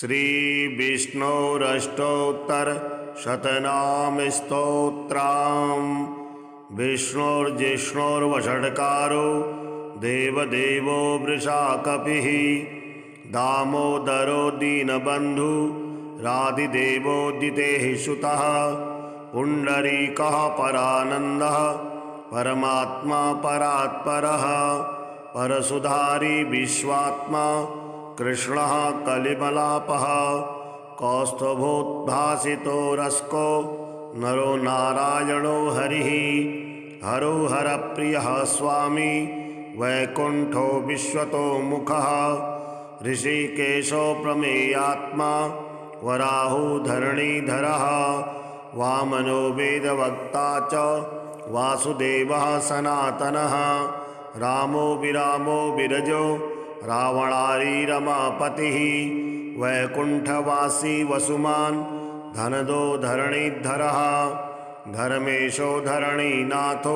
श्री विष्णोरष्टोत्तरशतनाम स्तोत्रम्। विष्णुर्जिष्णुर्वषट्कारो देवदेवो वृषाकपिः दामोदरो दीनबन्धु राधिदेवोदितेः सुतः पुण्डरीकः परानन्दः परमात्मा परात्परः परशुधारी विश्वात्मा कृष्णः कलिमलापः कौस्तुभोद्भासितो रस्को नरो नारायणो हरिः हरो हरप्रियः स्वामी वैकुण्ठो विश्वतो मुखः ऋषिकेशो प्रमेयात्मा वराहो धरणीधरः वामनो वेदवक्ता च वासुदेवः सनातनः रामो विरामो विरजो रावणारी रमापतिः वैकुण्ठवासी वसुमान् धनदो धरणीधरः धर्मेशो धरणीनाथो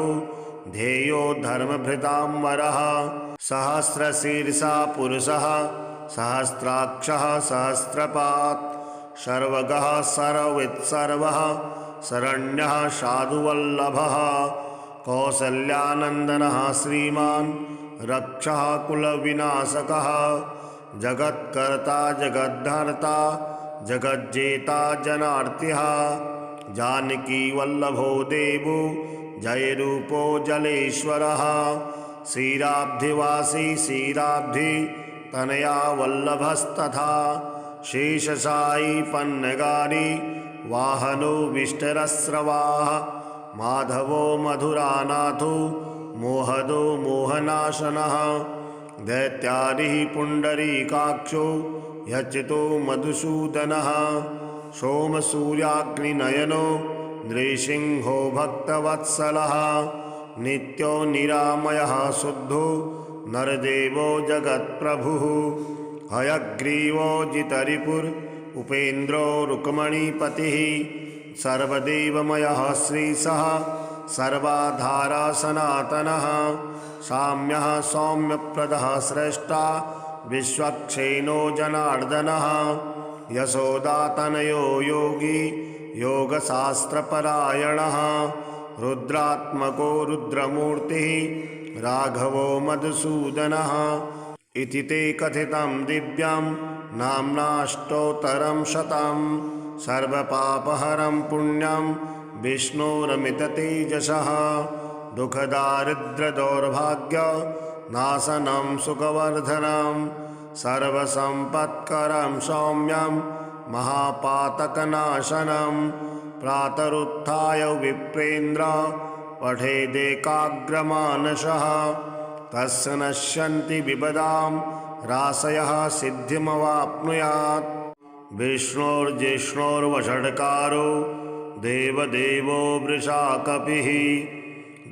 ध्येयो धर्मभृतांबरः सहस्रशीर्षा पुरुषः सहस्राक्षः सहस्रपात् सर्वगः सर्ववित्सर्वः शरण्यः साधुवल्लभः कौसल्यानन्दनः श्रीमान् रक्षः कुलविनाशकः जगत्कर्ता जगद्धर्ता जगज्जेता जनार्तिः जानकीवल्लभो देवो जयरूपो जलेश्वरः क्षीराब्धिवासी क्षीराब्धि तनया वल्लभस्तथा शेषशायी पन्नगारी वाहनो विष्टरस्रवाः माधवो मधुरानाथो मोहदो मोहनाशनः दैत्यादिः पुण्डरीकाक्षो यच्चितो मधुसूदनः सोमसूर्याग्निनयनो नृसिंहो भक्तवत्सलः नित्यो निरामयः शुद्धो नरदेवो जगत्प्रभुः हयग्रीवो जितरिपुर उपेन्द्रो रुक्मणीपतिः सर्वदेवमयः श्रीशः सर्वाधारा सनातनः साम्यः सौम्यप्रदः श्रेष्ठा विश्वक्षेनो जनार्दनः यशोदातनयो योगी योगशास्त्रपरायणः रुद्रात्मको रुद्रमूर्तिः राघवो मधुसूदनः इति ते कथितं दिव्यं नाम्नाष्टोत्तरं शतं सर्वपापहरं पुण्यं विष्णोरमिततेजसः दुःखदारिद्र्यदौर्भाग्य नाशनं सुखवर्धनं सर्वसम्पत्करं सौम्यं महापातकनाशनं प्रातरुत्थाय विप्रेन्द्र पठेदेकाग्रमानसः तस्य नश्यन्ति विपदां राशयः सिद्धिमवाप्नुयात्। विष्णुर्जिष्णुर्वषट्कारो देवदेवो वृषाकपिः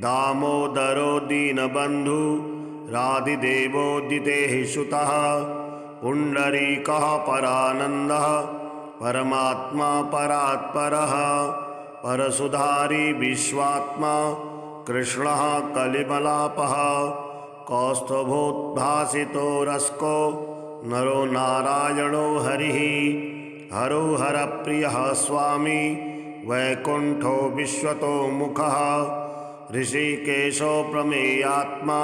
दामोदरो दीनबन्धु राधिदेवोदितेः सुतः पुण्डरीकः परानन्दः परमात्मा परात्परः परशुधारी विश्वात्मा कृष्णः कलिमलापः कौस्तुभोद्भासितो रस्को नरो नारायणो हरिः हरो हरप्रियः स्वामी वैकुण्ठो विश्वतो मुखः ऋषिकेशो प्रमेयात्मा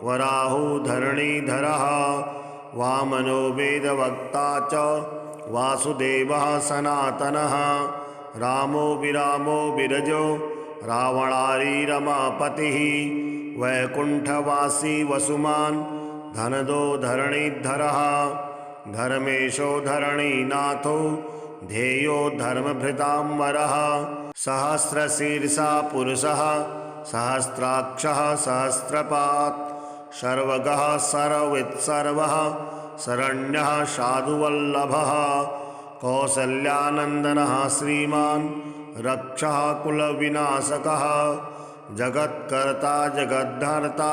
वराहो धरणीधरः वामनो वेदवक्ता च वासुदेवः सनातनः रामो विरामो विरजो रावणारी रमापतिः वैकुण्ठवासी वसुमान् धनदो धरणीधरः धर्मेशो धरणीनाथो ध्येयो धर्मभृतांबरः सहस्रशीर्षा पुरुषः सहस्राक्षः सहस्रपात् सर्वगः सर्ववित्सर्वः शरण्यः साधुवल्लभः कौसल्यानन्दनः श्रीमान् रक्षः कुलविनाशकः जगत्कर्ता जगद्धर्ता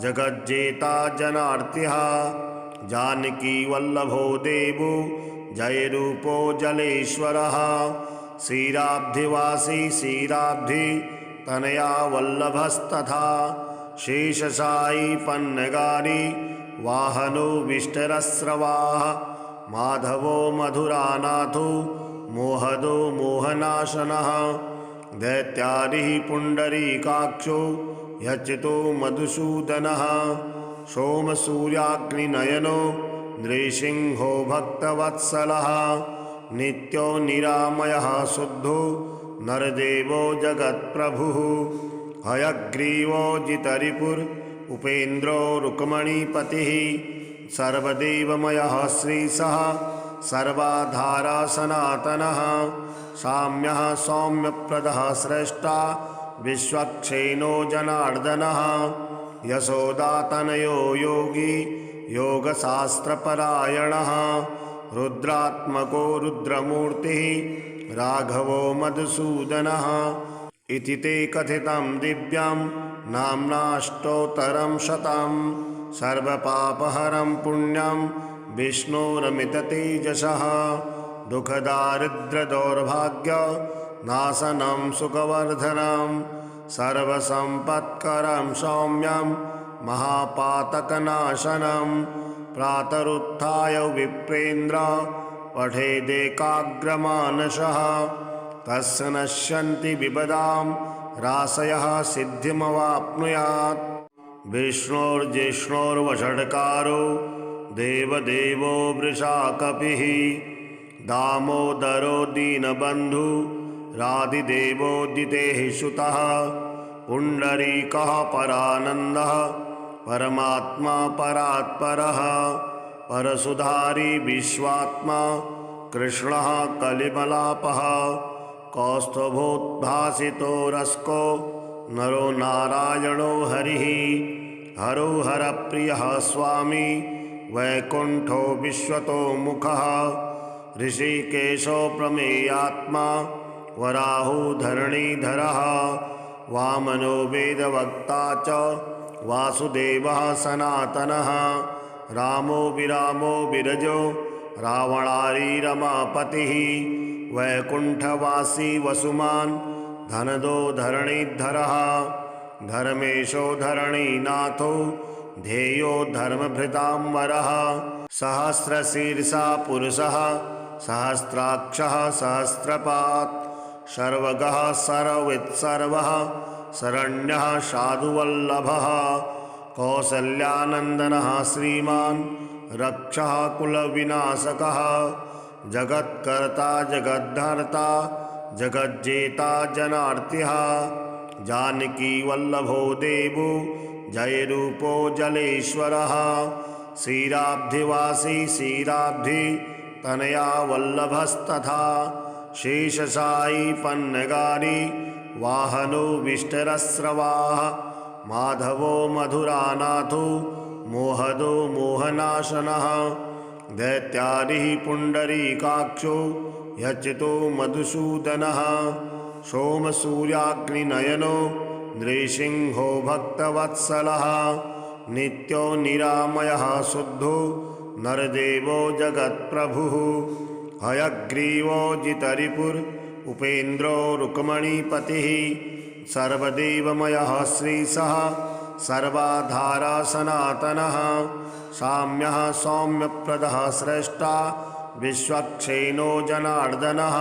जगज्जेता जनार्तिः जानकीवल्लभो देवो जयरूपो जलेश्वरः क्षीराब्धिवासी क्षीराब्धि तनया वल्लभस्तथा शेषशायी पन्नगारी वाहनो विष्टरस्रवाः माधवो मधुरानाथो मोहदो मोहनाशनः दैत्यारिः पुण्डरीकाक्षो यच्चितो मधुसूदनः सोमसूर्याग्निनयनो नृसिंहो भक्तवत्सलः नित्यो निरामयः शुद्धो नरदेवो जगत्प्रभुः हयग्रीवो जितरिपुर उपेन्द्रो रुक्मणीपतिः सर्वदेवमयः श्रीशः सर्वाधारा सनातनः साम्यः सौम्यप्रदः श्रेष्ठा विश्वक्षेनो जनार्दनः यशोदातनयो योगी योगशास्त्रपरायणः रुद्रात्मको रुद्रमूर्तिः राघवो मधुसूदनः इति ते कथितं दिव्यं नाम्नाष्टोत्तरं शतं सर्वपापहरं पुण्यं विष्णोरमिततेजसः दुःखदारिद्र्यदौर्भाग्य नाशनं सुखवर्धनं सर्वसम्पत्करं सौम्यं महापातकनाशनं प्रातरुत्थाय विप्रेन्द्र पठेदेकाग्रमानसः तस्य नश्यन्ति विपदां राशयः सिद्धिमवाप्नुयात् विष्णोर्जिष्णोर्वषट्कारो देवदेवो वृषाकपिः दामोदरो दीनबन्धु राधिदेवोदितेः सुतः पुण्डरीकः परानन्दः परमात्मा परात्परः परशुधारी विश्वात्मा कृष्णः कलिमलापः कौस्तुभोद्भासितो रस्को नरो नारायणो हरिः हरो हरप्रियः स्वामी वैकुण्ठो विश्वतो मुखः ऋषिकेशो प्रमेयात्मा वराहो धरणीधरः वामनो वेदवक्ता च वासुदेवः सनातनः रामो विरामो विरजो रावणारी रमापतिः वैकुण्ठवासी वसुमान् धनदो धरणीधरः धर्मेशो धरणीनाथो ध्येयो धर्मभृताम्बरः सहस्रशीर्षा पुरुषः सहस्राक्षः सहस्रपात् सर्वगः सर्ववित्सर्वः शरण्यः साधुवल्लभः कौसल्यानन्दनः श्रीमान् रक्षः कुलविनाशकः जगत्कर्ता जगद्धर्ता जगज्जेता जनार्तिः जानकीवल्लभो देवो जयरूपो जलेश्वरः क्षीराब्धिवासी क्षीराब्धि तनया वल्लभस्तथा शेषशायी पन्नगारी वाहनो विष्टरस्रवाः माधवो मधुरानाथो मोहदो मोहनाशनः दैत्यारिः पुण्डरीकाक्षो यच्चितो मधुसूदनः सोमसूर्याग्निनयनो नृसिंहो भक्तवत्सलः नित्यो निरामयः शुद्धो नरदेवो जगत्प्रभुः हयग्रीवो जितरिपुर उपेन्द्रो रुक्मणीपतिः सर्वदेवमयः श्रीशः सर्वाधारा सनातनः साम्यः सौम्यप्रदः श्रेष्ठा विश्वक्षेनो जनार्दनः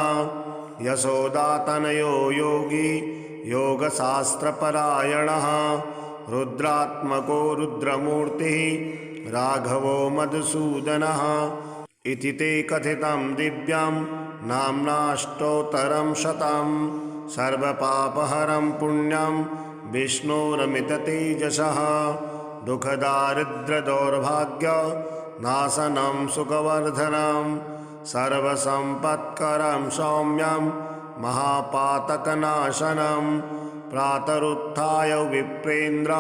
यशोदातनयो योगी योगशास्त्रपरायणः रुद्रात्मको रुद्रमूर्तिः राघवो मधुसूदनः इति ते कथितं दिव्यं नाम्नाष्टोत्तरं शतं सर्वपापहरं पुण्यं विष्णोरमिततेजसः दुःखदारिद्र्यदौर्भाग्य नाशनं सुखवर्धनं सर्वसम्पत्करं सौम्यं महापातकनाशनं प्रातरुत्थाय विप्रेन्द्र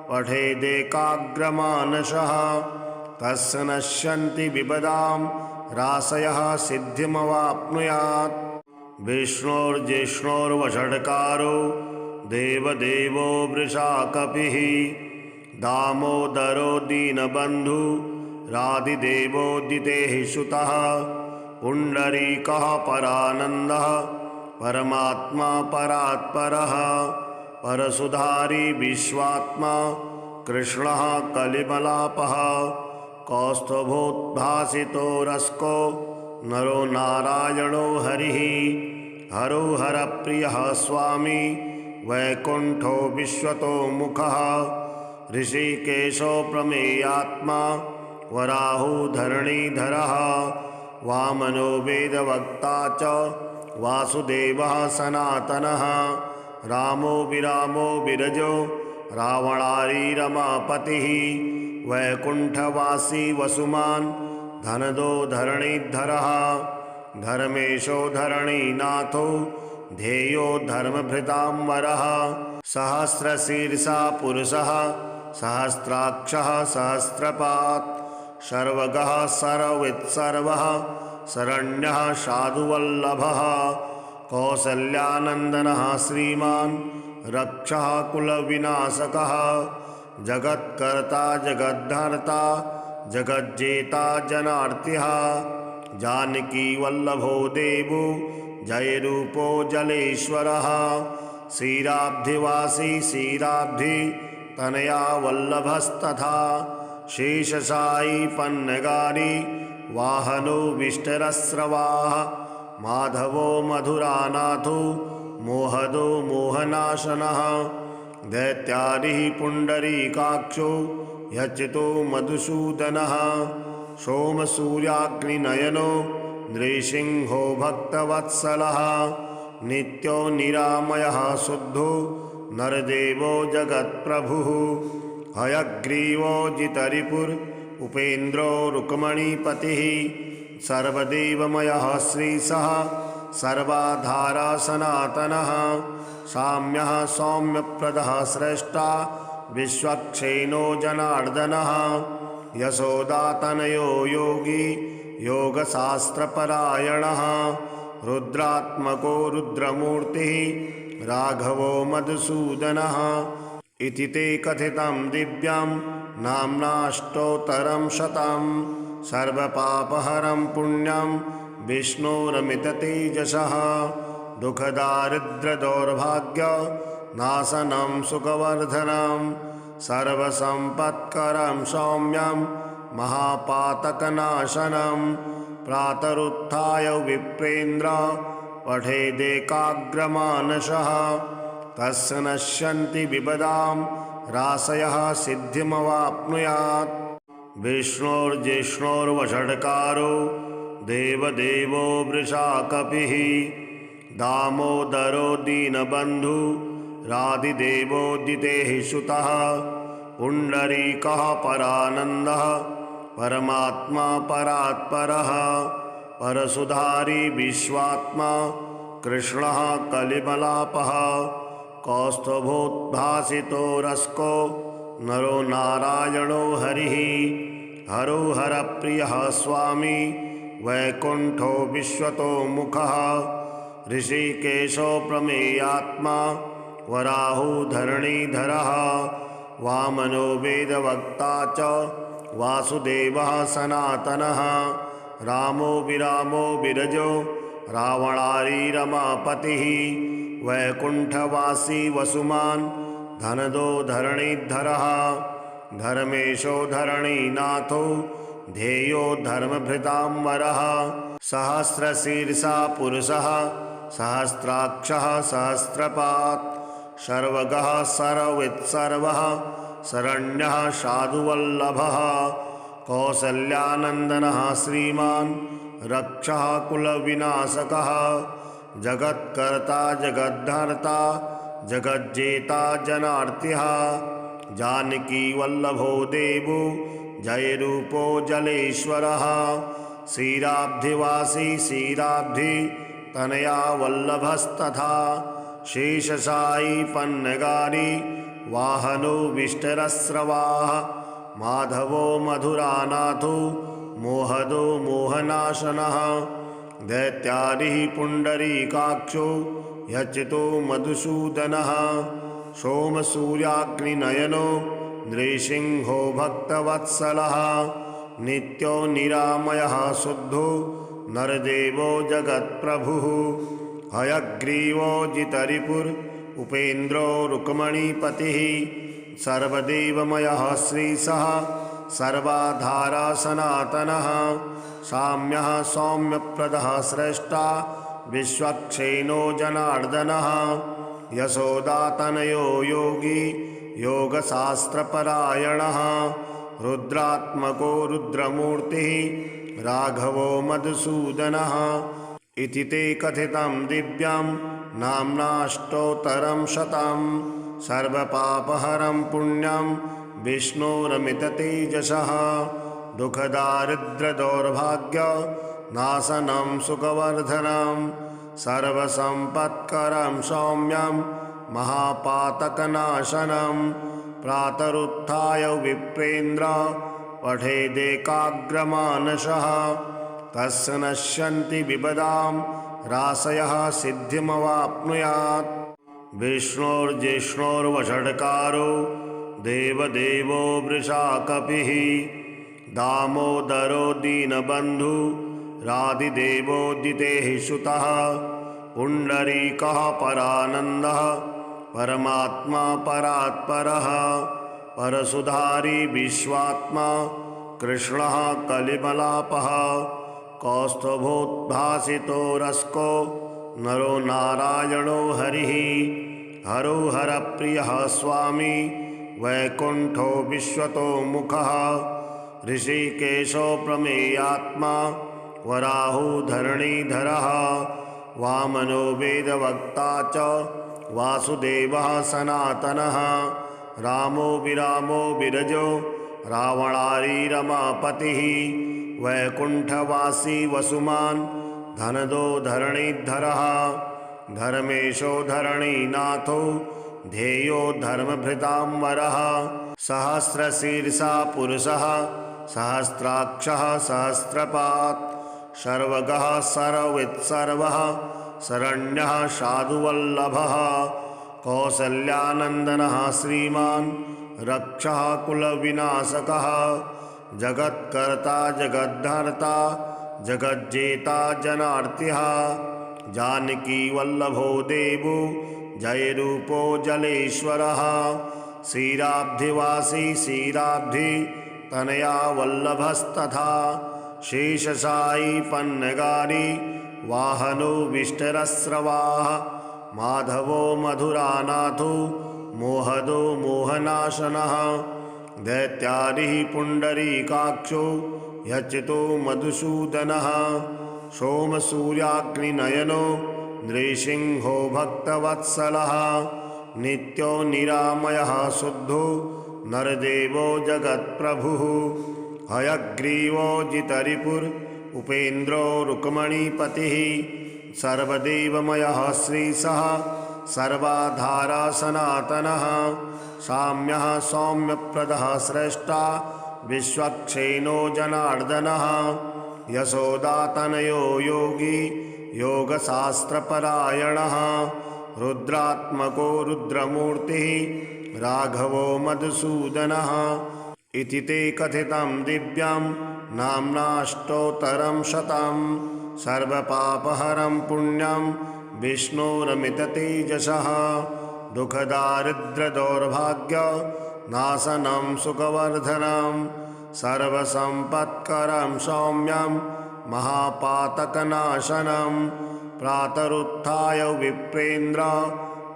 पठेदेकाग्रमानसः तस्य नश्यन्ति विपदां राशयः सिद्धिमवाप्नुयात् विष्णोर्जिष्णोर्वषट्कारो देवदेवो वृषाकपिः दामोदरो दीनबन्धु राधिदेवोदितेः सुतः पुण्डरीकः परानन्दः परमात्मा परात्परः परशुधारी विश्वात्मा कृष्णः कलिमलापः कौस्तुभोद्भासितो रस्को नरो नारायणो हरिः हरो हरप्रियः स्वामी वैकुण्ठो विश्वतो मुखः ऋषिकेशो प्रमेयात्मा वराहो धरणीधरः वामनो वेदवक्ता च वासुदेवः सनातनः रामो विरामो विरजो रावणारी रमापतिः वैकुण्ठवासी वसुमान् धनदो धरणीधरः धर्मेशो धरणीनाथो ध्येयो धर्मभृताम्बरः सहस्रशीर्षा पुरुषः सहस्राक्षः सहस्रपात् सर्वगः सर्ववित्सर्वः शरण्यः साधुवल्लभः कौसल्यानन्दनः श्रीमान् रक्षः कुलविनाशकः जगत्कर्ता जगद्धर्ता जगज्जेता जनार्तिः जानकीवल्लभो देवो जयरूपो जलेश्वरः क्षीराब्धिवासी क्षीराब्धि तनया वल्लभस्तथा शेषशायी पन्नगारी वाहनो विष्टरस्रवाः माधवो मधुरानाथो मोहदो मोहनाशनः दैत्यादिः पुण्डरीकाक्षो यच्चितो मधुसूदनः सोमसूर्याग्निनयनो नृसिंहो भक्तवत्सलः नित्यो निरामयः शुद्धो नरदेवो जगत्प्रभुः हयग्रीवो जितरिपुर उपेन्द्रो रुक्मणीपतिः सर्वदेवमयः श्रीशः सर्वाधारा सनातनः साम्यः सौम्यप्रदः श्रेष्ठा विश्वक्षेनो जनार्दनः यशोदातनयो योगी योगशास्त्रपरायणः रुद्रात्मको रुद्रमूर्तिः राघवो मधुसूदनः इति ते कथितं दिव्यं नाम्नाष्टोत्तरं शतं सर्वपापहरं पुण्यं विष्णोरमिततेजसः दुःखदारिद्र्यदौर्भाग्य नाशनं सुखवर्धनं सर्वसम्पत्करं सौम्यं महापातकनाशनं प्रातरुत्थाय विप्रेन्द्र पठेदेकाग्रमानसः तस्य नश्यन्ति विपदां राशयः सिद्धिमवाप्नुयात् विष्णोर्जिष्णोर्वषट्कारो देवदेवो वृषाकपिः दामोदरो दीनबन्धु राधिदेवोदितेः सुतः पुण्डरीकः परानन्दः परमात्मा परात्परः परशुधारी विश्वात्मा कृष्णः कलिमलापः कौस्तुभोद्भासितो रस्को नरो नारायणो हरिः हरो हरप्रियः स्वामी वैकुण्ठो विश्वतो मुखः ऋषिकेशो प्रमेयात्मा वराहो धरणीधरः वामनो वेदवक्ता च वासुदेवः सनातनः रामो विरामो विरजो रावणारी रमापतिः वैकुण्ठवासी वसुमान् धनदो धरणीधरः धर्मेशो धरणीनाथो ध्येयो धर्मभृताम्बरः सहस्रशीर्षा पुरुषः सहस्राक्षः सहस्रपात् सर्वगः सर्ववित्सर्वः शरण्यः साधुवल्लभः कौसल्यानन्दनः श्रीमान् रक्षः कुलविनाशकः जगत्कर्ता जगद्धर्ता जगज्जेता जनार्तिः जानकीवल्लभो देवो जयरूपो जलेश्वरः क्षीराब्धिवासी क्षीराब्धि तनया वल्लभस्तथा शेषशायी पन्नगारी वाहनो विष्टरस्रवाः माधवो मधुरानाथो मोहदो मोहनाशनः दैत्यादिः पुण्डरीकाक्षो यच्चितो मधुसूदनः सोमसूर्याग्निनयनो नृसिंहो भक्तवत्सलः नित्यो निरामयः शुद्धो नरदेवो जगत्प्रभुः हयग्रीवो जितरिपुर उपेन्द्रो रुक्मणीपतिः सर्वदेवमयः श्रीशः सर्वाधारा सनातनः साम्यः सौम्यप्रदः श्रेष्ठा विश्वक्षेनो जनार्दनः यशोदातनयो योगी योगशास्त्रपरायणः रुद्रात्मको रुद्रमूर्तिः राघवो मधुसूदनः इति ते कथितं दिव्यं नाम्नाष्टोत्तरं शतं सर्वपापहरं पुण्यं विष्णोरमिततेजसः दुःखदारिद्र्यदौर्भाग्यनाशनं सुखवर्धनं सर्वसम्पत्करं सौम्यं महापातकनाशनं प्रातरुत्थाय विप्रेन्द्र पठेदेकाग्रमानसः तस्य नश्यन्ति विपदां राशयः सिद्धिमवाप्नुयात् विष्णोर्जिष्णोर्वषट्कारो देवदेवो वृषाकपिः दामोदरो दीनबन्धु राधिदेवोदितेः सुतः पुण्डरीकः परानन्दः परमात्मा परात्परः परशुधारी विश्वात्मा कृष्णः कलिमलापः कौस्तुभोद्भासितो रस्को नरो नारायणो हरिः हरो हरप्रियः स्वामी वैकुण्ठो विश्वतो मुखः ऋषिकेशो प्रमेयात्मा वराहो धरणीधरः वामनो वेदवक्ता च वासुदेवः सनातनः रामो विरामो विरजो रावणारी रमापतिः वैकुण्ठवासी वसुमान् धनदो धरणीधरः धर्मेशो धरणीनाथो ध्येयो धर्मभृताम्बरः सहस्रशीर्षा पुरुषः सहस्राक्षः सहस्रपात् सर्वगः सर्ववित्सर्वः शरण्यः साधुवल्लभः कौसल्यानन्दनः श्रीमान् रक्षः कुलविनाशकः जगत्कर्ता जगद्धर्ता जगज्जेता जनार्तिः जानकीवल्लभो देवो जयरूपो जलेश्वरः क्षीराब्धिवासी क्षीराब्धि तनया वल्लभस्तथा शेषशायी पन्नगारी वाहनो विष्टरस्रवाः माधवो मधुरानाथो मोहदो मोहनाशनः दैत्यादिः पुण्डरीकाक्षो यच्चितो मधुसूदनः सोमसूर्याग्निनयनो नृसिंहो भक्तवत्सलः नित्यो निरामयः शुद्धो नरदेवो जगत्प्रभुः हयग्रीवो जितरिपुर उपेन्द्रो रुक्मणीपतिः सर्वदेवमयः श्रीशः सर्वाधारा सनातनः साम्यः सौम्यप्रदः श्रेष्ठा विश्वक्षेनो जनार्दनः यशोदातनयो योगी योगशास्त्रपरायणः रुद्रात्मको रुद्रमूर्तिः राघवो मधुसूदनः इति ते कथितं दिव्यं नाम्नाष्टोत्तरं शतं सर्वपापहरं पुण्यं विष्णोरमिततेजसः दुःखदारिद्र्यदौर्भाग्यनाशनं सुखवर्धनं सर्वसम्पत्करं सौम्यं महापातकनाशनं प्रातरुत्थाय विप्रेन्द्र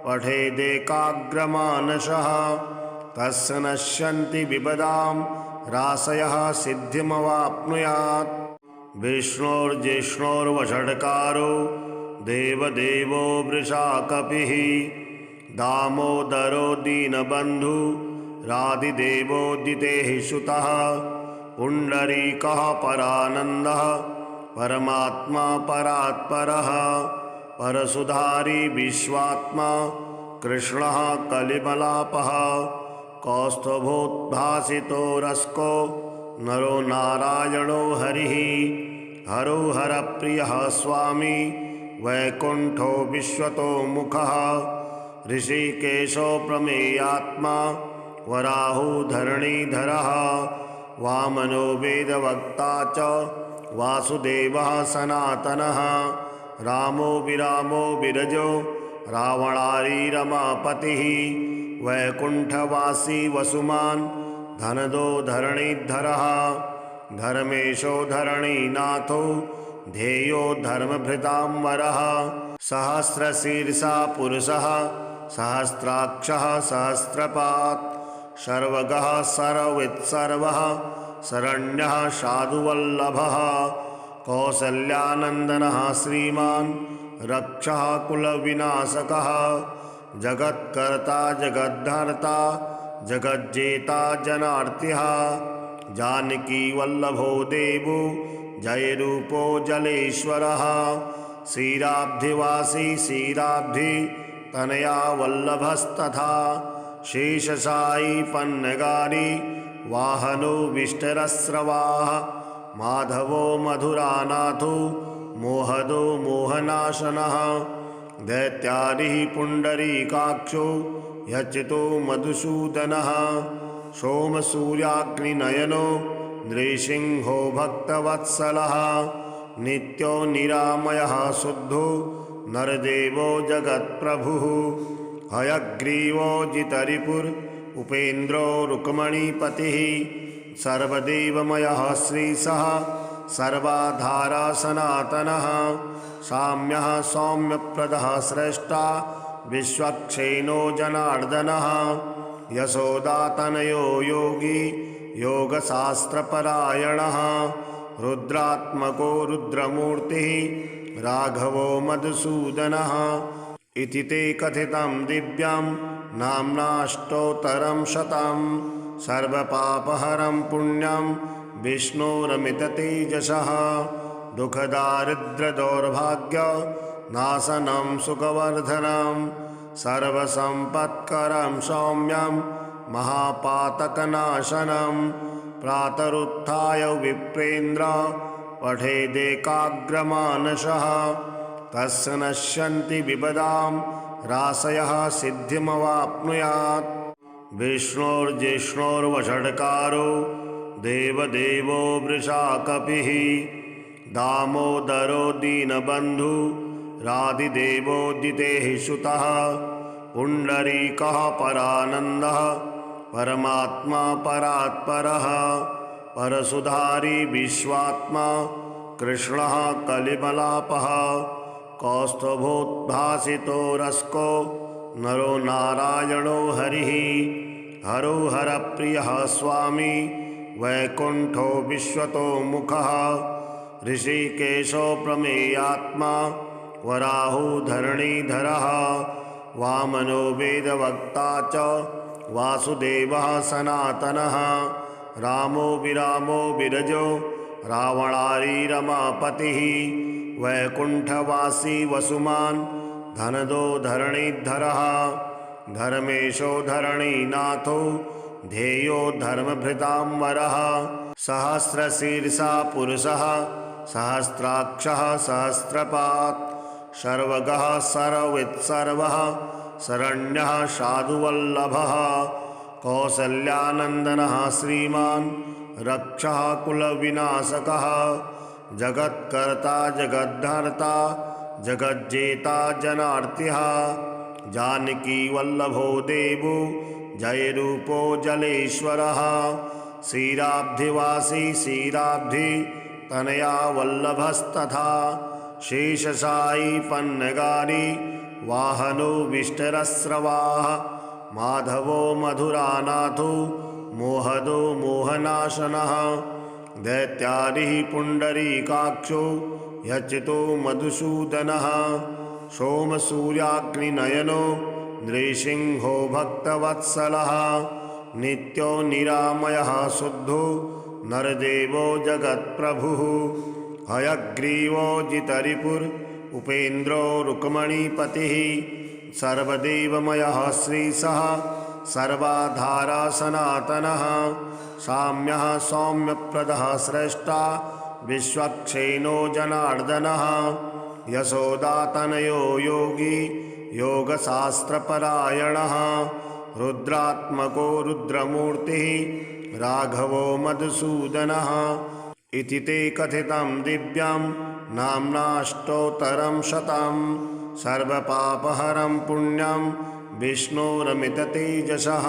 पठेदेकाग्रमानसः तस्य नश्यन्ति विपदां राशयः सिद्धिमवाप्नुयात् विष्णोर्जिष्णोर्वषट्कारो देवदेवो वृषाकपिः दामोदरो दीनबन्धु राधिदेवोदितेः सुतः पुण्डरीकः परानन्दः परमात्मा परात्परः परशुधारी विश्वात्मा कृष्णः कलिमलापः कौस्तुभोद्भासितो रस्को नरो नारायणो हरिः हरो हरप्रियः स्वामी वैकुण्ठो विश्वतो मुखः ऋषिकेशो प्रमेयात्मा वराहो धरणीधरः वामनो वेदवक्ता च वासुदेवः सनातनः रामो विरामो विरजो रावणारी रमापतिः वैकुण्ठवासी वसुमान् धनदो धरणीधरः धर्मेशो धरणीनाथो ध्येयो धर्मभृतांवरः सहस्रशीर्षा पुरुषः सहस्राक्षः सहस्रपात् सर्वगः सर्ववित्सर्वः शरण्यः साधुवल्लभः कौसल्यानन्दनः श्रीमान् रक्षः कुलविनाशकः जगत्कर्ता जगद्धर्ता जगज्जेता जनार्तिः जानकीवल्लभो देवो जयरूपो जलेश्वरः क्षीराब्धिवासी क्षीराब्धि तनया वल्लभस्तथा शेषशायी पन्नगारी वाहनो विष्टरस्रवाः माधवो मधुरानाथो मोहदो मोहनाशनः दैत्यारिः पुण्डरीकाक्षो यच्चितो मधुसूदनः सोमसूर्याग्निनयनो नृसिंहो भक्तवत्सलः नित्यो निरामयः शुद्धो नरदेवो जगत्प्रभुः हयग्रीवो जितरिपुर उपेन्द्रो रुक्मणीपतिः सर्वदेवमयः श्रीशः सर्वाधारा सनातनः साम्यः सौम्यप्रदः श्रेष्ठा विश्वक्षेनो जनार्दनः यशोदातनयो योगी योगशास्त्रपरायणः रुद्रात्मको रुद्रमूर्तिः राघवो मधुसूदनः इति ते कथितं दिव्यं नाम्नाष्टोत्तरं शतं सर्वपापहरं पुण्यं विष्णोरमिततेजसः दुःखदारिद्र्यदौर्भाग्य नाशनं सुखवर्धनं सर्वसम्पत्करं सौम्यं महापातकनाशनं प्रातरुत्थाय विप्रेन्द्र पठेदेकाग्रमानसः तस्य नश्यन्ति विपदां राशयः सिद्धिमवाप्नुयात् विष्णोर्जिष्णोर्वषट्कारो देवदेवो वृषाकपिः दामोदरो दीनबन्धु राधिदेवोदितेः सुतः पुण्डरीकः परानन्दः परमात्मा परात्परः परशुधारी विश्वात्मा कृष्णः कलिमलापः कौस्तुभोद्भासितो रस्को नरो नारायणो हरिः हरो हरप्रियः स्वामी वैकुण्ठो विश्वतो मुखः ऋषिकेशो प्रमेयात्मा वराहो धरणीधरः वामनो वेदवक्ता च वासुदेवः सनातनः रामो विरामो विरजो रावणारी रमापतिः वैकुण्ठवासी वसुमान् धनदो धरणीधरः धर्मेशो धरणीनाथो ध्येयो धर्मभृतांवरः सहस्रशीर्षा पुरुषः सहस्राक्षः सहस्रपात् सर्वगः सर्ववित्सर्वः शरण्यः साधुवल्लभः कौसल्यानन्दनः श्रीमान् रक्षः कुलविनाशकः जगत्कर्ता जगद्धर्ता जगज्जेता जनार्तिः जानकीवल्लभो देवो जयरूपो जलेश्वरः क्षीराब्धिवासी क्षीराब्धि तनया वल्लभस्तथा शेषशायी पन्नगारी वाहनो विष्टरस्रवाः माधवो मधुरानाथो मोहदो मोहनाशनः दैत्यारिः पुण्डरीकाक्षो यच्चितो मधुसूदनः सोमसूर्याग्निनयनो नृसिंहो भक्तवत्सलः नित्यो निरामयः शुद्धो नरदेवो जगत्प्रभुः हयग्रीवो जितरिपुर उपेन्द्रो रुक्मणीपतिः सर्वदेवमयः श्रीशः सर्वाधारा सनातनः साम्यः सौम्यप्रदः श्रेष्ठा विश्वक्षेनो जनार्दनः यशोदातनयो योगी योगशास्त्रपरायणः रुद्रात्मको रुद्रमूर्तिः राघवो मधुसूदनः इति ते कथितं दिव्यं नाम्नाष्टोत्तरं शतं सर्वपापहरं पुण्यं विष्णोरमिततेजसः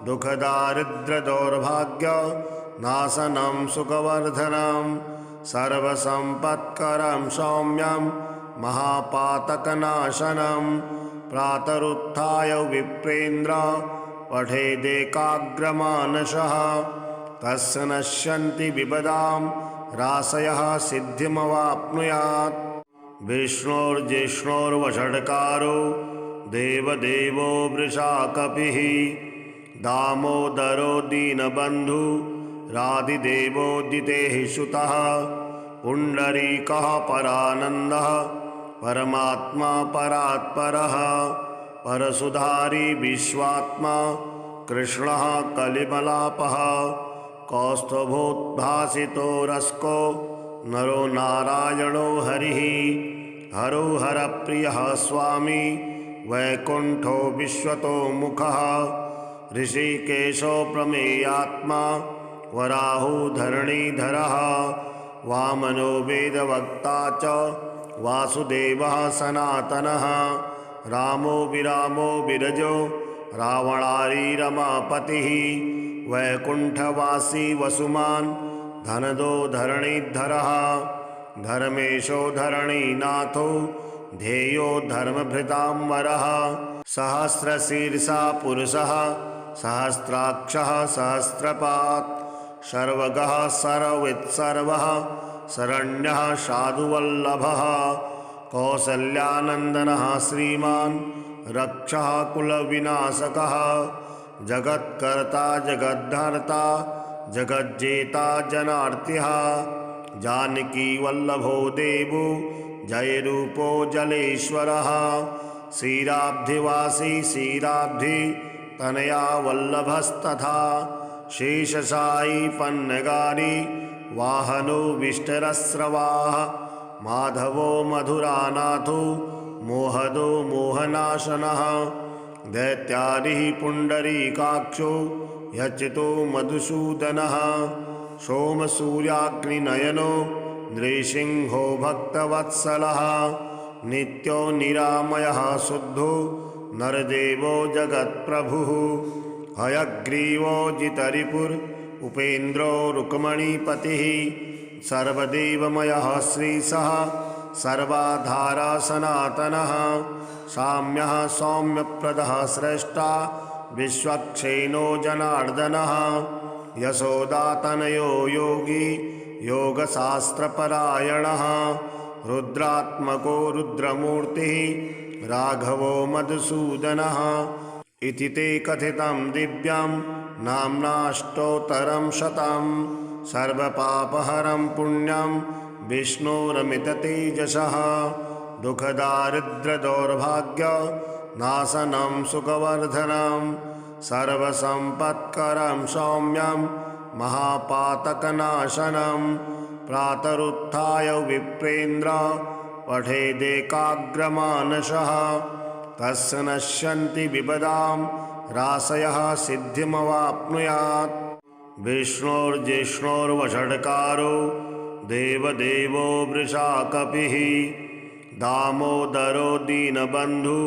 दुःखदारिद्र्यदौर्भाग्यनाशनं सुखवर्धनं सर्वसम्पत्करं सौम्यं महापातकनाशनं प्रातरुत्थाय विप्रेन्द्र पठेदेकाग्रमानसः तस्य नश्यन्ति विपदां राशयः सिद्धिमवाप्नुयात्। विष्णोर्जिष्णोर्वषट्कारो देवदेवो वृषाकपिः दामोदरो दीनबन्धु राधिदेवोदितेः सुतः पुण्डरीकः परानन्दः परमात्मा परात्परः परशुधारी विश्वात्मा कृष्णः कलिमलापः कौस्तुभोद्भासितो रस्को नरो नारायणो हरिः हरो हरप्रियः स्वामी वैकुण्ठो विश्वतो मुखः ऋषिकेशो प्रमेयात्मा वराहो धरणीधरः वामनो वेदवक्ता च वासुदेवः सनातनः रामो विरामो विरजो रावणारी रमापतिः वैकुण्ठवासी वसुमान् धनदो धरणीधरः धर्मेशो धरणीनाथो ध्येयो धर्मभृतांवरः सहस्रशीर्षा पुरुषः सहस्राक्षः सहस्रपात् सर्वगः सर्ववित्सर्वः शरण्यः साधुवल्लभः कौसल्यानन्दनः श्रीमान् रक्षः कुलविनाशकः जगत्कर्ता जगद्धर्ता जगज्जेता जनार्तिः जानकी वल्लभो देवो जयरूपो जलेश्वरः क्षीराब्धिवासी क्षीराब्धि तनया वल्लभस्तथा शेषशायी पन्नगारी वाहनो विष्टरस्रवाः माधवो मधुरानाथो मोहदो मोहनाशनः दैत्यादिः पुण्डरीकाक्षो यचितो मधुसूदनः सोमसूर्याग्निनयनो नृसिंहो भक्तवत्सलः नित्यो निरामयः शुद्धो नरदेवो जगत्प्रभुः हयग्रीवो जितरिपुर उपेन्द्रो रुक्मणीपतिः सर्वदेवमयः श्रीशः सर्वाधारा सनातनः साम्यः सौम्यप्रदः श्रेष्ठा विश्वक्षेनो जनार्दनः यशोदातनयो योगी योगशास्त्रपरायणः रुद्रात्मको रुद्रमूर्तिः राघवो मधुसूदनः इति ते कथितं दिव्यं नाम्नाष्टोत्तरं शतं सर्वपापहरं पुण्यं विष्णोरमिततेजसः दुःखदारिद्र्यदौर्भाग्यनाशनं सुखवर्धनं सर्वसम्पत्करं सौम्यं महापातकनाशनं प्रातरुत्थाय विप्रेन्द्र पठेदेकाग्रमानसः तस्य नश्यन्ति विपदां राशयः सिद्धिमवाप्नुयात्। विष्णोर्जिष्णोर्वषट्कारो देवदेवो वृषाकपिः दामोदरो दीनबन्धु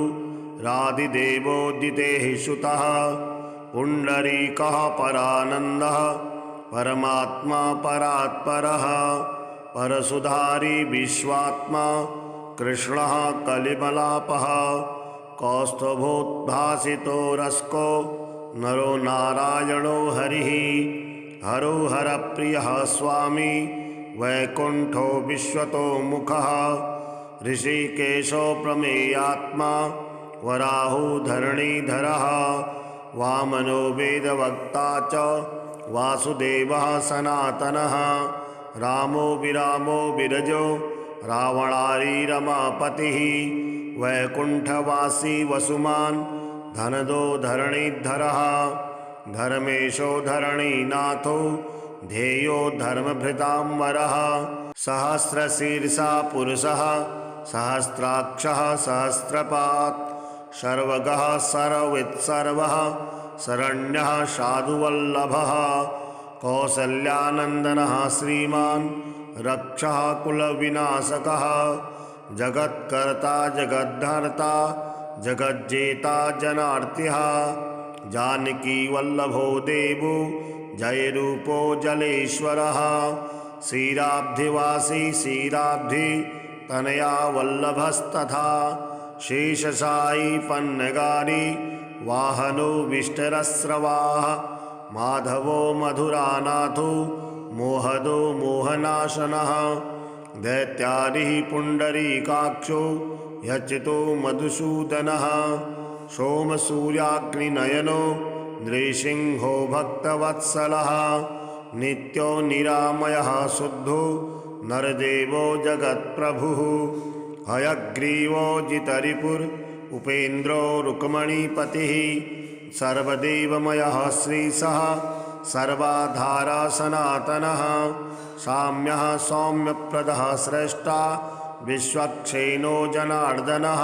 राधिदेवोदितेः सुतः पुण्डरीकः परानन्दः परमात्मा परात्परः परशुधारी विश्वात्मा कृष्णः कलिमलापः कौस्तुभोद्भासितो रस्को नरो नारायणो हरिः हरो हरप्रियः स्वामी वैकुण्ठो विश्वतो मुखः ऋषिकेशो प्रमेयात्मा वराहो धरणीधरः वामनो वेदवक्ता च वासुदेवः सनातनः रामो विरामो विरजो रावणारी रमापतिः वैकुण्ठवासी वसुमान् धनदो धरणीधरः धर्मेशो धरणीनाथो ध्येयो धर्मभृतांवरः सहस्रशीर्षा पुरुषः सहस्राक्षः सहस्रपात् सर्वगः सर्ववित्सर्वः शरण्यः साधुवल्लभः कौसल्यानन्दनः श्रीमान् रक्षः कुलविनाशकः जगत्कर्ता जगद्धर्ता जगज्जेता जनार्तिः जानकीवल्लभो देवो जयरूपो जलेश्वरः क्षीराब्धिवासी क्षीराब्धि तनया वल्लभस्तथा शेषशायी पन्नगारी वाहनो विष्टरस्रवाः माधवो मधुरानाथो मोहदो मोहनाशनः दैत्यादिः पुण्डरीकाक्षो यच्चितो मधुसूदनः सोमसूर्याग्निनयनो नृसिंहो भक्तवत्सलः नित्यो निरामयः शुद्धो नरदेवो जगत्प्रभुः हयग्रीवो जितरिपुर उपेन्द्रो रुक्मणीपतिः सर्वदेवमयः श्रीशः सर्वाधारा सनातनः साम्यः सौम्यप्रदः श्रेष्ठा विश्वक्षेनो जनार्दनः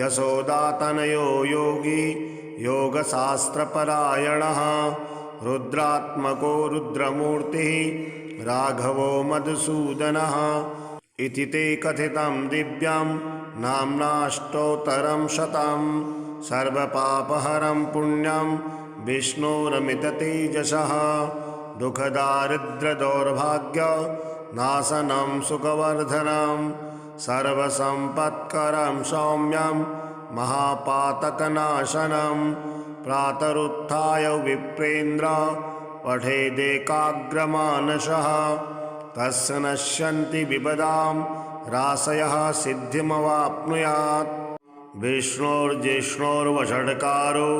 यशोदातनयो योगी योगशास्त्रपरायणः रुद्रात्मको रुद्रमूर्तिः राघवो मधुसूदनः इति ते कथितं दिव्यं नाम्नाष्टोत्तरं शतं सर्वपापहरं पुण्यं विष्णोरमिततेजसः दुःखदारिद्र्यदौर्भाग्य नाशनं सुखवर्धनं सर्वसम्पत्करं सौम्यं महापातकनाशनं प्रातरुत्थाय विप्रेन्द्र पठेदेकाग्रमानसः तस्य नश्यन्ति विपदां राशयः सिद्धिमवाप्नुयात् विष्णोर्जिष्णोर्वषट्कारो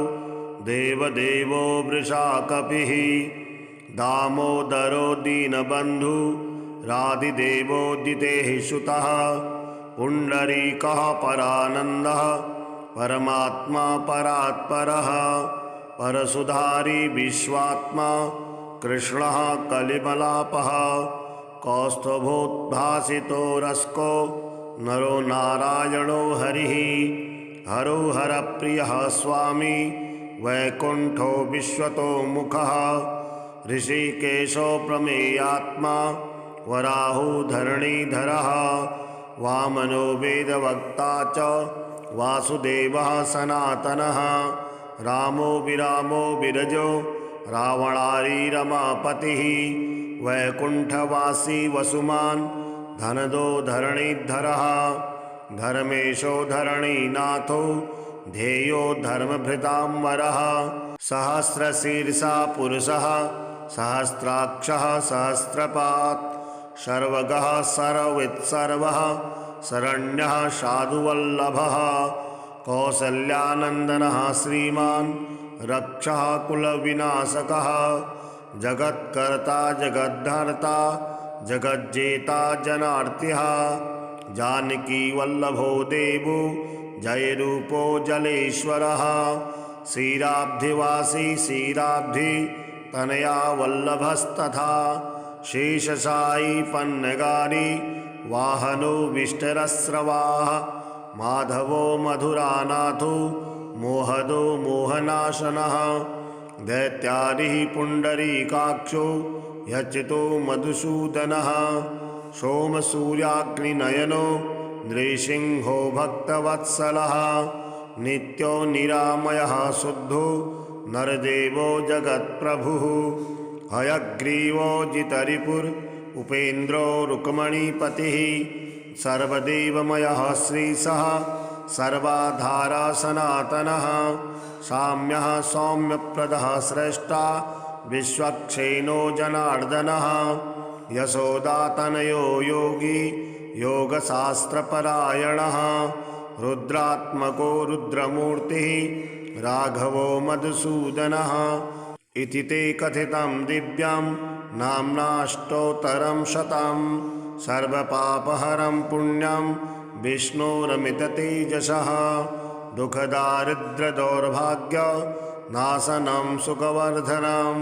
देवदेवो वृषाकपिः दामोदरो दीनबन्धु राधिदेवोदितेः सुतः पुण्डरीकः परानन्दः परमात्मा परात्परः परशुधारी विश्वात्मा कृष्णः कलिमलापः कौस्तुभोद्भासितो रस्को नरो नारायणो हरिः हरो हरप्रियः स्वामी वैकुण्ठो विश्वतो मुखः ऋषिकेशो प्रमेयात्मा वराहो धरणीधरः वामनो वेदवक्ता च वासुदेवः सनातनः रामो विरामो विरजो रावणारी रमापतिः वैकुण्ठवासी वसुमान् धनदो धरणीधरः धर्मेशो धरणीनाथो ध्येयो धर्मभृतांवरः सहस्रशीर्षा पुरुषः सहस्राक्षः सहस्रपात् सर्वगः सर्ववित्सर्वः शरण्यः साधुवल्लभः कौसल्यानन्दनः श्रीमान् रक्षः कुलविनाशकः जगत्कर्ता जगद्धर्ता जगज्जेता जनार्तिः जानकीवल्लभो देवो जयरूपो जलेश्वरः क्षीराब्धिवासी क्षीराब्धि तनया वल्लभस्तथा शेषशायी पन्नगारी वाहनो विष्टरस्रवाः माधवो मधुरानाथो मोहदो मोहनाशनः दैत्यादिः पुण्डरीकाक्षो यच्चितो मधुसूदनः सोमसूर्याग्निनयनो नृसिंहो भक्तवत्सलः नित्यो निरामयः शुद्धो नरदेवो जगत्प्रभुः हयग्रीवो जितरिपुर उपेन्द्रो रुक्मणीपतिः सर्वदेवमयः श्रीशः सर्वाधारा सनातनः साम्यः सौम्यप्रदः श्रेष्ठा विश्वक्षेनो जनार्दनः यशोदातनयो योगी योगशास्त्रपरायणः रुद्रात्मको रुद्रमूर्तिः राघवो मधुसूदनः इति ते कथितं दिव्यं नाम्नाष्टोत्तरं शतं सर्वपापहरं पुण्यं विष्णोरमिततेजसः दुःखदारिद्र्यदौर्भाग्य नाशनं सुखवर्धनं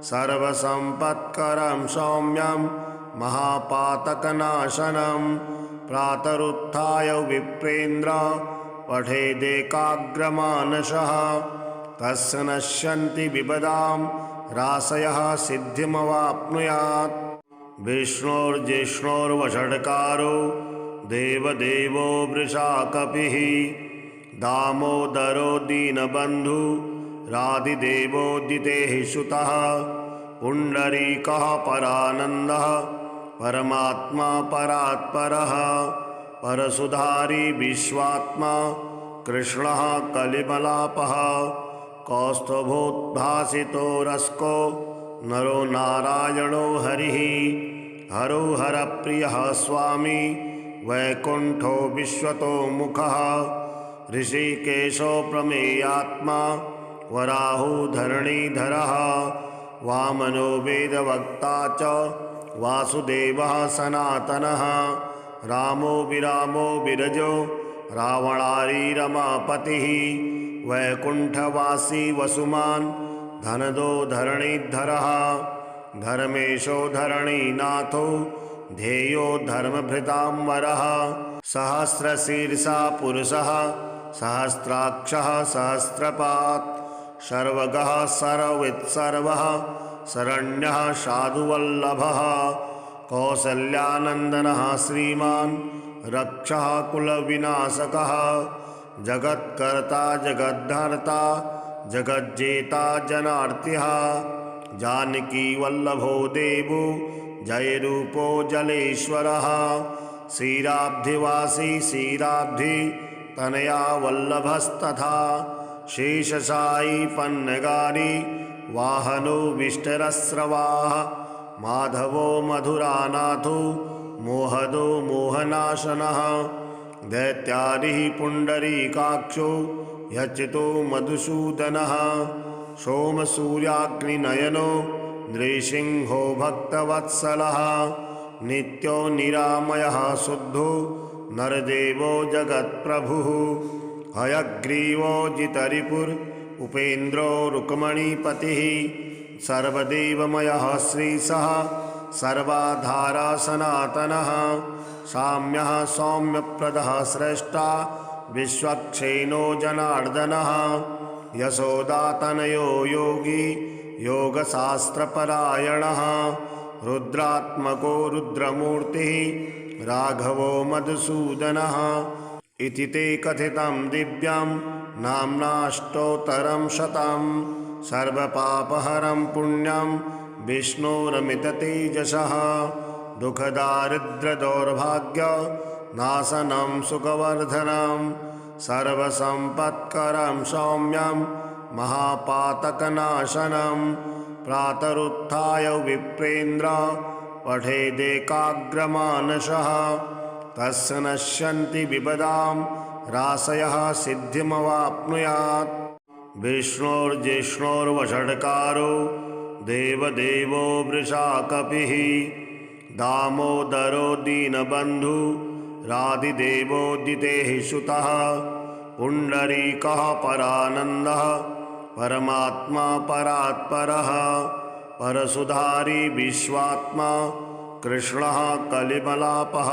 सर्वसम्पत्करं सौम्यं महापातकनाशनं प्रातरुत्थाय विप्रेन्द्र पठेदेकाग्रमानसः तस्य नश्यन्ति विपदां राशयः सिद्धिमवाप्नुयात् विष्णोर्जिष्णोर्वषट्कारो देवदेवो वृषाकपिः दामोदरो दीनबन्धु राधिदेवोदितेः सुतः पुण्डरीकः परानन्दः परमात्मा परात्परः परसुधारी विश्वात्मा कृष्णः कलिमलापः कौस्तुभोद्भासितो रस्को नरो नारायणो हरिः हरो हरप्रियः स्वामी वैकुण्ठो विश्वतो मुखः ऋषिकेशो प्रमेयात्मा वराहो धरणीधरः वामनो वेदवक्ता च वासुदेवः सनातनः रामो विरामो विरजो रावणारी रमापतिः वैकुण्ठवासी वसुमान् धनदो धरणीधरः धर्मेशो धरणीनाथो ध्येयो धर्मभृताम्बरः सहस्रशीर्षा पुरुषः सहस्राक्षः सहस्रपात् सर्वगः सर्ववित्सर्वः शरण्यः साधुवल्लभः कौसल्यानन्दनः श्रीमान् रक्षः कुलविनाशकः जगत्कर्ता जगद्धर्ता जगज्जेता जनार्तिः जानकी वल्लभो देवो जयरूपो जलेश्वरः क्षीराब्धिवासी क्षीराब्धि तनया वल्लभस्तथा शेषशायी पन्नगारी वाहनो विष्टरस्रवाः माधवो मधुरानाथो मोहदो मोहनाशनः दैत्यादिः पुण्डरीकाक्षो यच्चितो मधुसूदनः सोमसूर्याग्निनयनो नृसिंहो भक्तवत्सलः नित्यो निरामयः शुद्धो नरदेवो जगत्प्रभुः हयग्रीवो जितरिपुर उपेन्द्रो रुक्मणीपतिः सर्वदेवमयः श्रीशः सर्वाधारा सनातनः साम्यः सौम्यप्रदः श्रेष्ठा विश्वक्षेनो जनार्दनः यशोदातनयो योगी योगशास्त्रपरायणः रुद्रात्मको रुद्रमूर्तिः राघवो मधुसूदनः इति ते कथितं दिव्यं नाम्नाष्टोत्तरं शतं सर्वपापहरं पुण्यं विष्णोरमिततेजसः दुःखदारिद्र्यदौर्भाग्य नाशनं सुखवर्धनं सर्वसम्पत्करं सौम्यं महापातकनाशनं प्रातरुत्थाय विप्रेन्द्र पठेदेकाग्रमानसः तस्य नश्यन्ति विपदां राशयः सिद्धिमवाप्नुयात् विष्णोर्जिष्णोर्वषट्कारो देवदेवो वृषाकपिः दामोदरो दीनबन्धु राधिदेवोदितेः सुतः पुण्डरीकः परानन्दः परमात्मा परात्परः परसुधारी विश्वात्मा कृष्णः कलिमलापः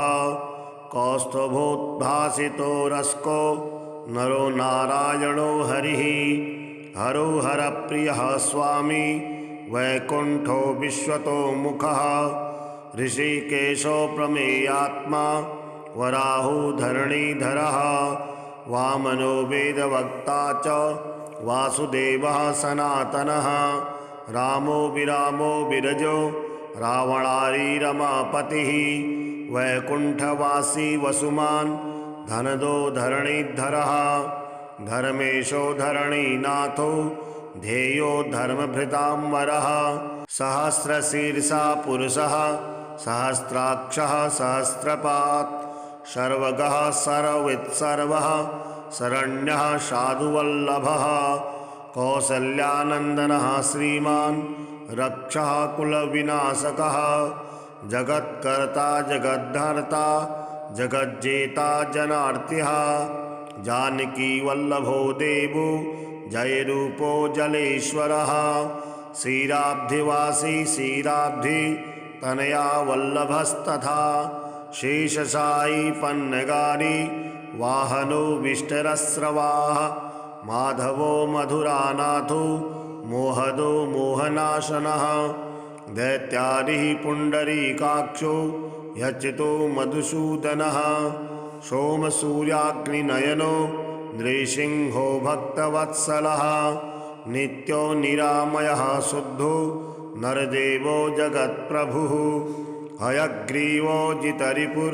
कौस्तुभोद्भासितो रस्को नरो नारायणो हरिः हरो हरप्रियः स्वामी वैकुण्ठो विश्वतो मुखः ऋषिकेशो प्रमेयात्मा वराहो धरणीधरः वामनो वेदवक्ता च वासुदेवः सनातनः रामो विरामो विरजो रावणारी रमापतिः वैकुण्ठवासी वसुमान् धनदो धरणीधरः धर्मेशो धरणीनाथो ध्येयो धर्मभृताम्बरः सहस्रशीर्षा पुरुषः सहस्राक्षः सहस्रपात् सर्वगः सर्ववित्सर्वः शरण्यः साधुवल्लभः कौसल्यानन्दनः श्रीमान् रक्षः कुलविनाशकः जगत्कर्ता जगद्धर्ता जगज्जेता जनार्तिः जानकी वल्लभो देवो जयरूपो जलेश्वरः क्षीराब्धिवासी क्षीराब्धि तनया वल्लभस्तथा शेषशायी पन्नगारी वाहनो विष्टरस्रवाः माधवो मधुरानाथो मोहदो मोहनाशनः दैत्यादिः पुण्डरीकाक्षो यच्चितो मधुसूदनः सोमसूर्याग्निनयनो नृसिंहो भक्तवत्सलः नित्यो निरामयः शुद्धो नरदेवो जगत्प्रभुः हयग्रीवो जितरिपुर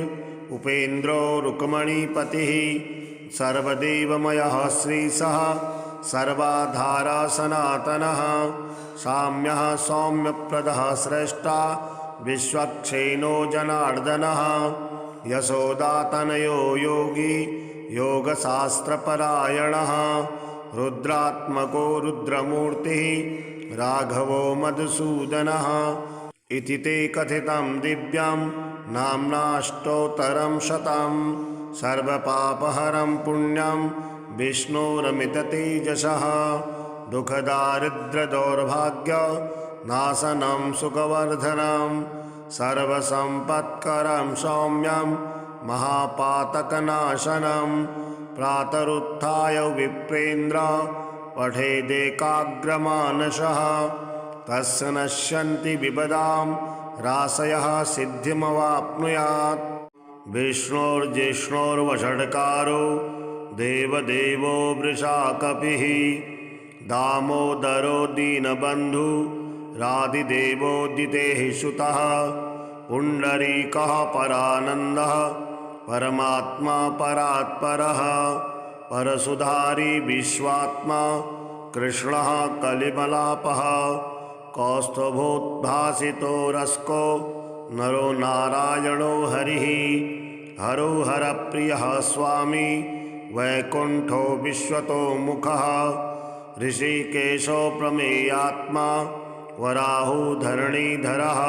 उपेन्द्रो रुक्मणीपतिः सर्वदेवमयः श्रीशः सर्वाधारा सनातनः साम्यः सौम्यप्रदः श्रेष्ठा विश्वक्षेनो जनार्दनः यशोदातनयो योगी योगशास्त्रपरायणः रुद्रात्मको रुद्रमूर्तिः राघवो मधुसूदनः इति ते कथितं दिव्यं नाम्नाष्टोत्तरं शतं सर्वपापहरं पुण्यं विष्णोरमिततेजसः दुःखदारिद्र्यदौर्भाग्य नाशनं सुखवर्धनं सर्वसम्पत्करं सौम्यं महापातकनाशनं प्रातरुत्थाय विप्रेन्द्र पठेदेकाग्रमानसः तस्य नश्यन्ति विपदां राशयः सिद्धिमवाप्नुयात् विष्णोर्जिष्णोर्वषट्कारो देवदेवो वृषाकपिः दामोदरो दीनबन्धु राधिदेवोदितेः सुतः पुण्डरीकः परानन्दः परमात्मा परात्परः परशुधारी विश्वात्मा कृष्णः कलिमलापः कौस्तुभोद्भासितो रस्को नरो नारायणो हरिः हरो हरप्रियः स्वामी वैकुण्ठो विश्वतोमुखः ऋषिकेशो प्रमेयात्मा वराहो धरणीधरः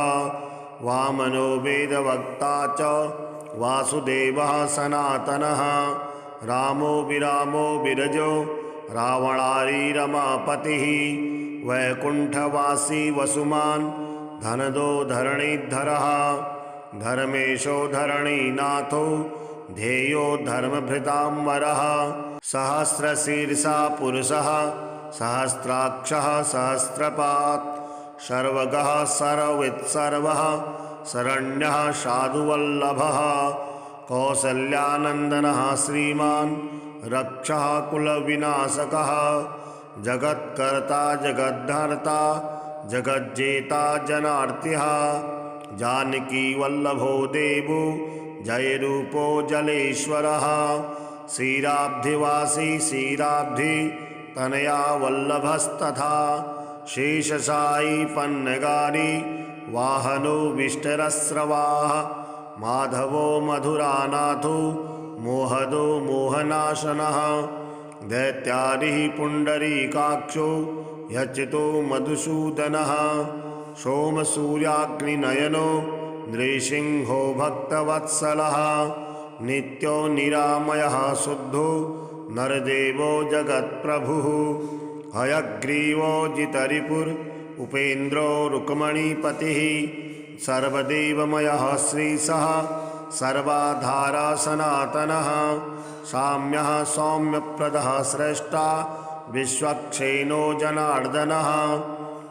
वामनो वेदवक्ता च वासुदेवः सनातनः रामो विरामो विरजो रावणारी रमापतिः वैकुण्ठवासी वसुमान् धनदो धरणीधरः धर्मेशो धरणीनाथो ध्येयो धर्मभृताम्बरः सहस्रशीर्षा पुरुषः सहस्राक्षः सहस्रपात् सर्वगः सर्ववित्सर्वः शरण्यः साधुवल्लभः कौसल्यानन्दनः श्रीमान् रक्षः कुलविनाशकः जगत्कर्ता जगद्धर्ता जगज्जेता जनार्तिः जानकीवल्लभो देवो जयरूपो जलेश्वरः क्षीराब्धिवासी क्षीराब्धि तनया वल्लभस्तथा शेषशायी पन्नगारी वाहनो विष्टरस्रवाः माधवो मधुरानाथो मोहदो मोहनाशनः दैत्यादिः पुण्डरीकाक्षो यच्चितो मधुसूदनः सोमसूर्याग्निनयनो नृसिंहो भक्तवत्सलः नित्यो निरामयः शुद्धो नरदेवो जगत्प्रभुः हयग्रीवो जितरिपुर उपेन्द्रो रुक्मणीपतिः सर्वदेवमयः श्रीशः सर्वाधारा सनातनः साम्यः सौम्यप्रदः श्रेष्ठा विश्वक्षेनो जनार्दनः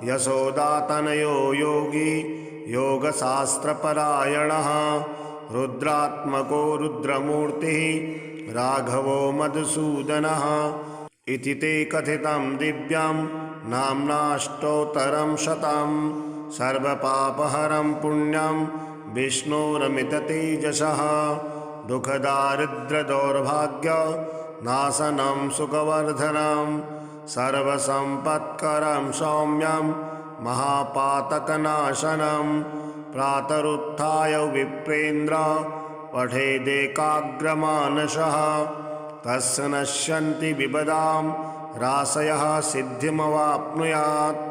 यशोदातनयो योगी योगशास्त्रपरायणः रुद्रात्मको रुद्रमूर्तिः राघवो मधुसूदनः इति ते कथितं दिव्यं नाम्नाष्टोत्तरं शतं सर्वपापहरं पुण्यं विष्णोरमिततेजसः दुःखदारिद्र्यदौर्भाग्य नाशनं सुखवर्धनं सर्वसम्पत्करं सौम्यं महापातकनाशनं प्रातरुत्थाय विप्रेन्द्र पठेदेकाग्रमानसः तस्य नश्यन्ति विपदां राशयः सिद्धिमवाप्नुयात्।